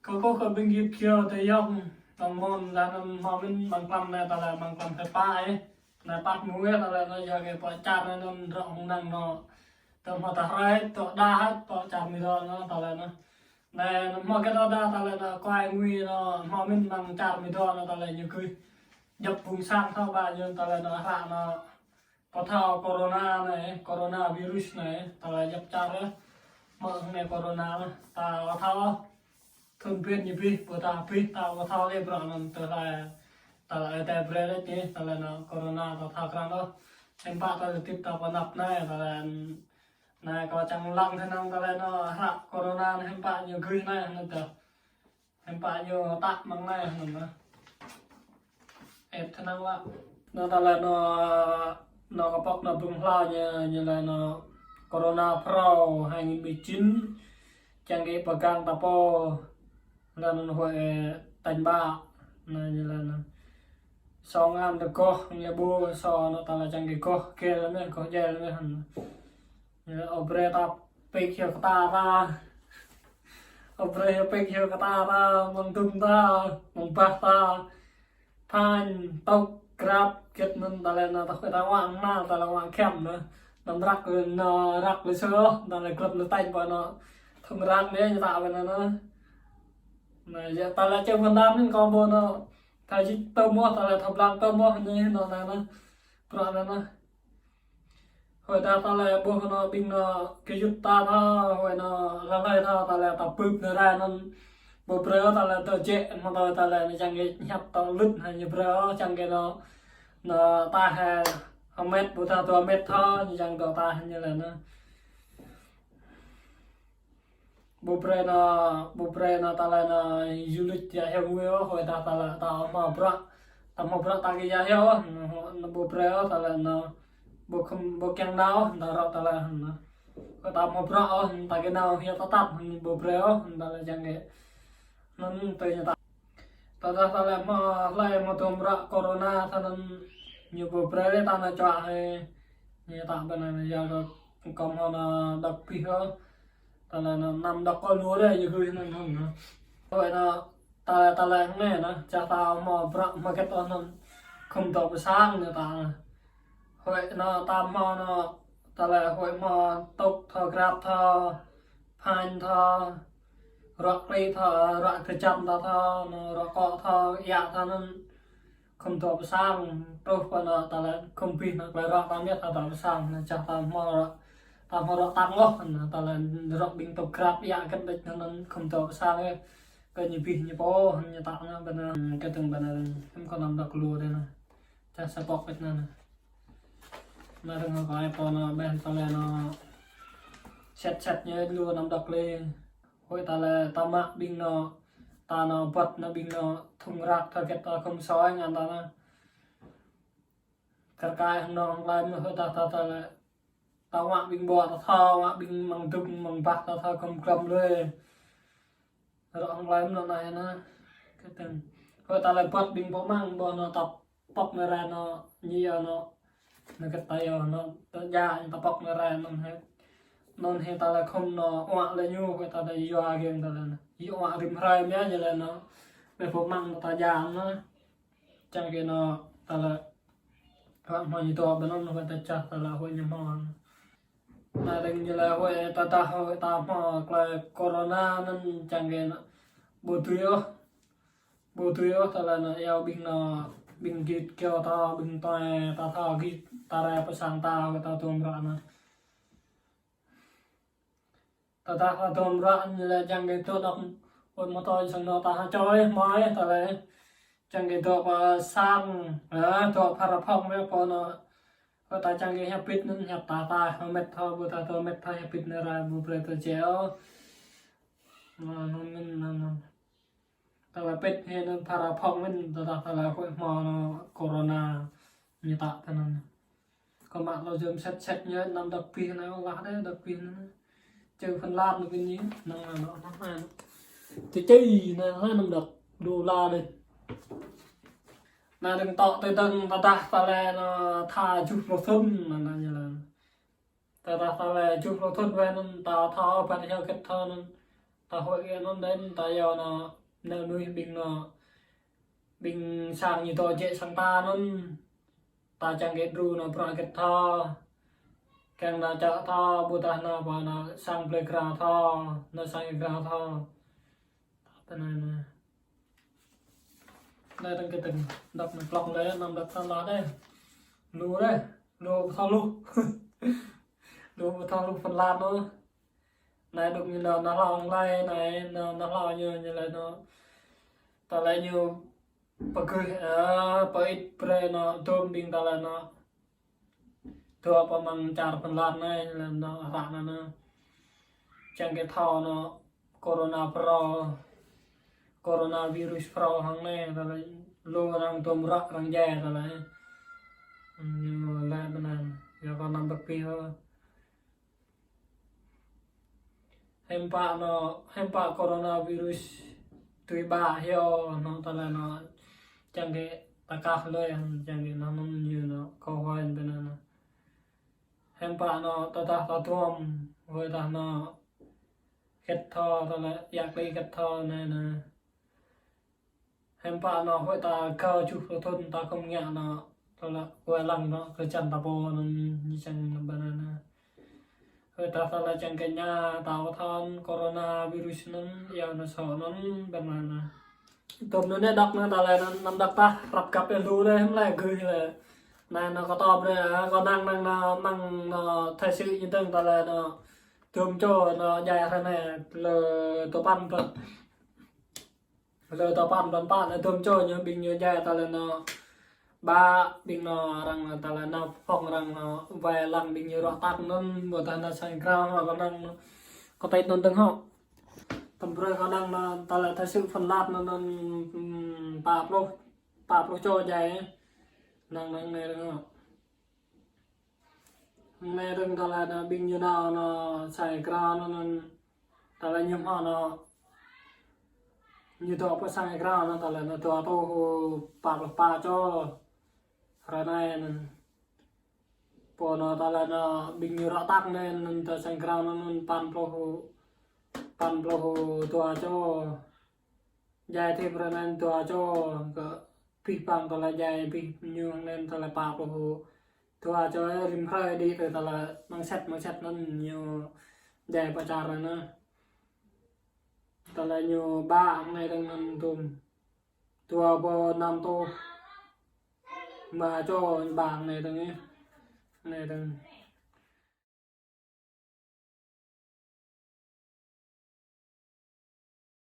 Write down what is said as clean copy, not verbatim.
có khởi bên kia kia thì dòng đồng môn là nó mình bằng cầm này ta là bằng cầm cái pa ấy là bắt mũi ta là nó giờ cái bỏ chặt nó rộng năng nó tầm họ ta hay tọt đa hết bỏ chặt mình rồi nó ta là nó này mà cái đó đa ta là nó quay nguy nó mà mình bằng chặt mình rồi nó ta là như cười nhập vùng sang thao ba như ta là nó hạ nó có thao corona virus này ta là nhập chặt đó mà này corona ta có thao không biết như vậy, bữa ta biết ta có thao lên bữa nó ta là tại bữa đấy chứ, ta là nó corona ta thao cái đó, em bạn ta tiếp ta vào nạp này, ta là này có chẳng lăng thế nào ta là nó hạ corona em bạn nhiều gửi này nó được, em bạn nhiều tát bằng này nó em thế nào ạ, nó ta là nó có bọc nó bùng lao như là nó corona pro 2019 chẳng cái bậc gang ta po lần hội tành ba này như là song am được co như bố so nó ta là chẳng cái co kia là mấy có dễ là mấy hẳn như là obre ta pek hiệu ta obre pek hiệu ta mong tum ta mong ba ta phan tóc grab kết nên ta là nó ta phải ta ngoan na ta là ngoan kém nữa nó rắc lên sơ ta là club nó tay vào nó không rắc đấy như tạo về nó này giờ ta là chơi phần đam nên con bồ nó thay chỉ tôm mua ta là thập lang tôm mua như nó là nó còn là nó hồi ta là bồ nó bình nó cái chút ta tha hồi nó là lại ta là tập bự nữa ra nó bồ bơ ta là tờ chết mà ta là chẳng cái nhấp tao lứt hay như bơ chẳng cái nó ta hè không mét bồ ta tua mét tha như chẳng tao ta như là nó bố pre nó ta là nó du lịch ya heo người hồi ta là ta mà bra ta cái ya heo nó bố pre ta là nó bố không bố keng nào ta rõ ta là nó ta mà bra ta cái nào heo ta tắt bố pre ta là chẳng cái nó tới nhà ta ta là mà lại mà tôm ra corona ta nên nhiều bố pre ta là cho ai như ta bên này giờ rồi còn nó đặc biệt hơn ta là nó nằm đọc con lúa đây như cười này không nữa vậy nó ta là nghe nó cha tao mà cái to nó không tao bị sang nữa ta vậy nó ta mà nó ta là vậy mà tóc thọ grab thọ phan thọ rock play thọ rock cái chậm thọ nó rock cọ thọ dạ thọ nó không tao bị sang đâu phải nó ta là không pin nó lại rock ta biết tao bị sang cha tao mà ta mà rõ tăng ngó ta là rõ bình tập grab ya cái đấy nó không tập sang cái như pin như bó như tạo nó bên cái từng bên em còn làm đặc lùa đây nè cha sẽ bọc cái này mà đừng có ai còn nó bên ta là nó set như lùa làm đặc lên hồi ta là ta mạ bình nó ta nó bật nó bình nó thùng rác thôi cái ta không soi ngàn ta nó cái không nó không lại mà hồi ta là tao ngoại bình bò tao thao ngoại bình bằng tung bằng bạc tao thao cầmเลยrồi ông lấy nó này nó cái từng rồi tao lại bắt bình bò mang bò nó tập bọc nó ra nó nhiều nó cái tay nó da tao bọc nó ra nó hết tao lại không nó ngoại lại nhu cái tao lại vô game tao là vô ngoại rim rai nhá như là nó về bò mang tao da nó chẳng cái nó tao lại các mọi to bên nó phải tao chặt tao là hội nhầm mòn mà đừng như là hội ta mà cái corona nên chẳng cái nó bố tuyết ta là nó eo bình kít kêu ta bình toài ta thao kít ta ra phải sang ta cái ta tôm ra nó ta tôm ra như là chẳng cái chỗ nó hồi mà tôi sang nó ta chơi mới ta lại chẳng cái chỗ mà sang chỗ parapong với con nó có ta chẳng cái hẹp pít nên hẹp ta không mệt thôi bữa ta mệt thôi hẹp pít nữa ra bữa bữa tôi chéo nó ta là pít hay nên parapong mình ta là hội mò nó corona như ta thế này còn bạnเราdùng set nhớ nằm đặc biệt này không gạt đấy đặc biệt chơi phần lan được cái nhí năng là nó hay thì chơi này hơi nằm đặc đô la đây mà đừng tọ tới đằng ta là nó thà chụp lô thun là như là ta là chụp lô thun về nên ta thọ phải theo cái thọ nên ta hội cái nó đến ta giờ nó nợ nuôi bình nó bình sang như tôi chạy sang ta nó ta chẳng get ru nó pra get tho càng là chợ tho bu ta nó và nó sang playground tho nó sang ground tho tên này nè đây đang cái tình đập một lòng đấy nằm đập sang lá đây lú đây lú thao lú lú thao lú phần lan nữa này được như là nó lòng đây này nó lòng như là nó ta lại như pakai pait pre nó tôm bình ta là nó thua apa mang cara phần lan này là nó rạng nó chẳng cái thao nó coronavirus pro hàng này ta lại lô răng tôm rắc răng dè ta lại như lại bên này giờ còn nằm bậc pi hơn hempa coronavirus tui ba heo nó ta là nó chẳng cái ta cắtเลยchẳng cái nó như nó câu hỏi bên này hempa nó ta tuom với ta nó kết thọ ta là giặc đi kết thọ này nè hempa nó với ta cao chụp thôn ta không nghe nó ta là quay lăng nó cái chân ta bò nó như chẳng bên này với ta là chẳng cái nhà tao thon coronavirus nó giờ nó sợ nó bên này nè tôm nó đọc nó ta là nó đọc taรับกับเป็นรู้เลยไม่คือเลยนายnó có tอบเลยcó năng nó thay sự như từng ta là nó tôm cho nó dài thế này lờ tổ pan là tôm cho như bình như dài ta là nó ba bình nó rằng ta là nó phong rằng nó về lăng bình như rõ tắc nó một ta là sang cao hoặc có năng có tay tôn từng họ tầm rồi có năng ta là thay sự phần lát nó pạp lô cho dài năng này đúng không này đừng ta là nó bình như nào nó xài cao nó ta là nhầm họ nó như tôi có xài cao nó ta là nó tôi pạp lô pa cho rồi này po nó ta là nó bình như rõ tắc nên ta xài cao nó pan ploho tua cho dài thêm rồi nên tua cho pi pang ta là dài pi như nên ta là pa ploho tua cho rim khai đi rồi ta là mang set nó nhiều dài pa char rồi nữa ta là nhiều ba này đang nằm tùm tua po nam tô mà cho bảng này đang ấy này đang